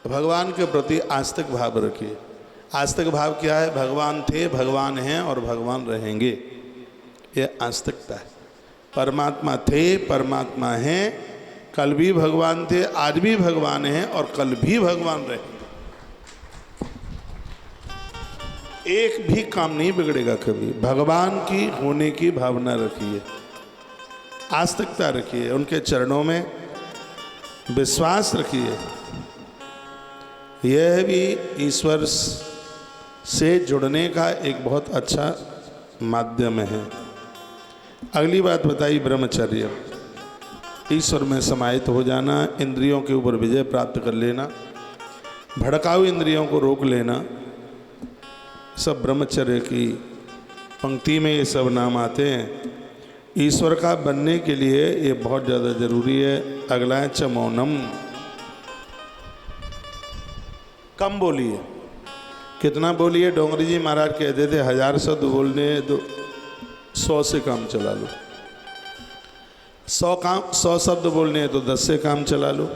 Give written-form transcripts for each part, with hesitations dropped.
भगवान के प्रति आस्तिक भाव रखिए। आस्तिक भाव क्या है? भगवान थे, भगवान हैं और भगवान रहेंगे, ये आस्तिकता है। परमात्मा थे, परमात्मा हैं, कल भी भगवान थे, आज भी भगवान हैं और कल भी भगवान रहेंगे। एक भी काम नहीं बिगड़ेगा कभी। भगवान की होने की भावना रखिए, आस्तिकता रखिए, उनके चरणों में विश्वास रखिए। यह भी ईश्वर से जुड़ने का एक बहुत अच्छा माध्यम है। अगली बात बताई ब्रह्मचर्य, ईश्वर में समाहित हो जाना, इंद्रियों के ऊपर विजय प्राप्त कर लेना, भड़काऊ इंद्रियों को रोक लेना, सब ब्रह्मचर्य की पंक्ति में ये सब नाम आते हैं। ईश्वर का बनने के लिए ये बहुत ज़्यादा जरूरी है। अगला है च मौनम, कम बोलिए। कितना बोलिए? डोंगरी जी महाराज कहते थे 1000 शब्द बोलने तो 100 से काम चला लो, 100 शब्द बोलने हैं तो 10 से काम चला लो,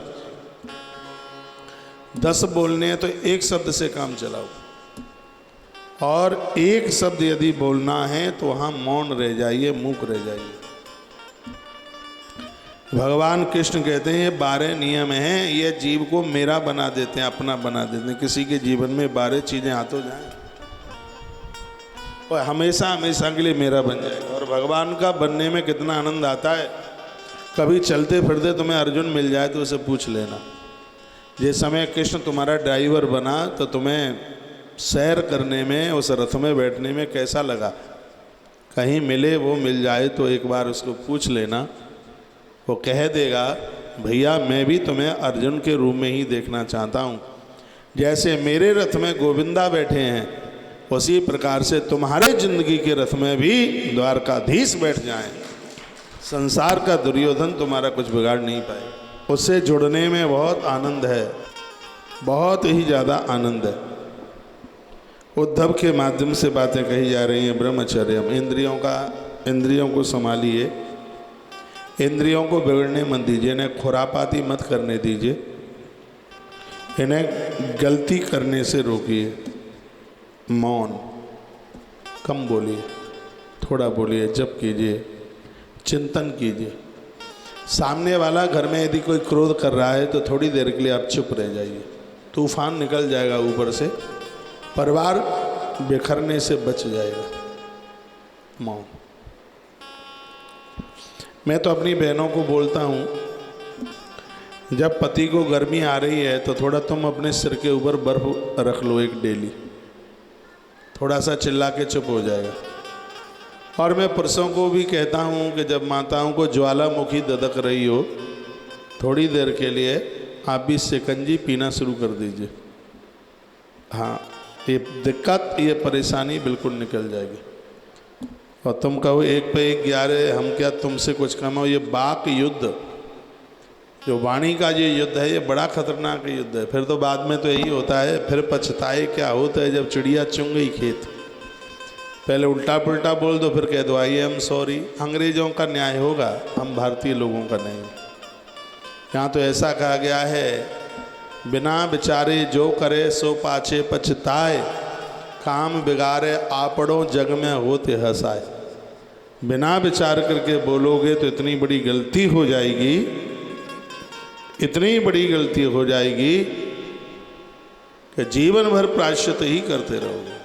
10 बोलने हैं तो 1 शब्द से काम चलाओ, और 1 शब्द यदि बोलना है तो वहाँ मौन रह जाइए, मूक रह जाइए। भगवान कृष्ण कहते हैं ये 12 नियम हैं, ये जीव को मेरा बना देते हैं, अपना बना देते हैं। किसी के जीवन में 12 चीज़ें हाथों जाएं और हमेशा हमेशा के लिए मेरा बन जाएगा। और भगवान का बनने में कितना आनंद आता है। कभी चलते फिरते तुम्हें अर्जुन मिल जाए तो उसे पूछ लेना, जिस समय कृष्ण तुम्हारा ड्राइवर बना तो तुम्हें सैर करने में, उस रथ में बैठने में कैसा लगा? कहीं मिले, वो मिल जाए तो एक बार उसको पूछ लेना, वो कह देगा भैया मैं भी तुम्हें अर्जुन के रूप में ही देखना चाहता हूँ। जैसे मेरे रथ में गोविंदा बैठे हैं, उसी प्रकार से तुम्हारे जिंदगी के रथ में भी द्वारकाधीश बैठ जाएं। संसार का दुर्योधन तुम्हारा कुछ बिगाड़ नहीं पाए। उससे जुड़ने में बहुत आनंद है, बहुत ही ज़्यादा आनंद है। उद्धव के माध्यम से बातें कही जा रही हैं। ब्रह्मचर्य, इंद्रियों को संभालिए, इंद्रियों को बिगड़ने मत दीजिए, इन्हें खुरापाती मत करने दीजिए, इन्हें गलती करने से रोकिए। मौन, कम बोलिए, थोड़ा बोलिए, जप कीजिए, चिंतन कीजिए। सामने वाला घर में यदि कोई क्रोध कर रहा है तो थोड़ी देर के लिए आप चुप रह जाइए, तूफान निकल जाएगा ऊपर से, परिवार बिखरने से बच जाएगा। मौन। मैं तो अपनी बहनों को बोलता हूँ, जब पति को गर्मी आ रही है तो थोड़ा तुम अपने सिर के ऊपर बर्फ रख लो एक डेली, थोड़ा सा चिल्ला के चुप हो जाएगा। और मैं पुरुषों को भी कहता हूँ कि जब माताओं को ज्वालामुखी ददक रही हो, थोड़ी देर के लिए आप भी शिकंजी पीना शुरू कर दीजिए। हाँ, ये दिक्कत, ये परेशानी बिल्कुल निकल जाएगी। और तुम कहो 1 पे 1 11, हम क्या तुमसे कुछ कम हो। ये वाक युद्ध, जो वाणी का ये युद्ध है, ये बड़ा खतरनाक युद्ध है। फिर तो बाद में तो यही होता है, फिर पछताए क्या होता है जब चिड़िया चुंग गई खेत। पहले उल्टा पुल्टा बोल दो, फिर कह दो आई एम सॉरी। अंग्रेजों का न्याय होगा, हम भारतीय लोगों का नहीं। यहाँ तो ऐसा कहा गया है, बिना विचारे जो करे सो पाछे पछताए, काम बिगाड़े आपड़ों जग में होते हंसाए। बिना विचार करके बोलोगे तो इतनी बड़ी गलती हो जाएगी, इतनी बड़ी गलती हो जाएगी कि जीवन भर प्रायश्चित ही करते रहोगे।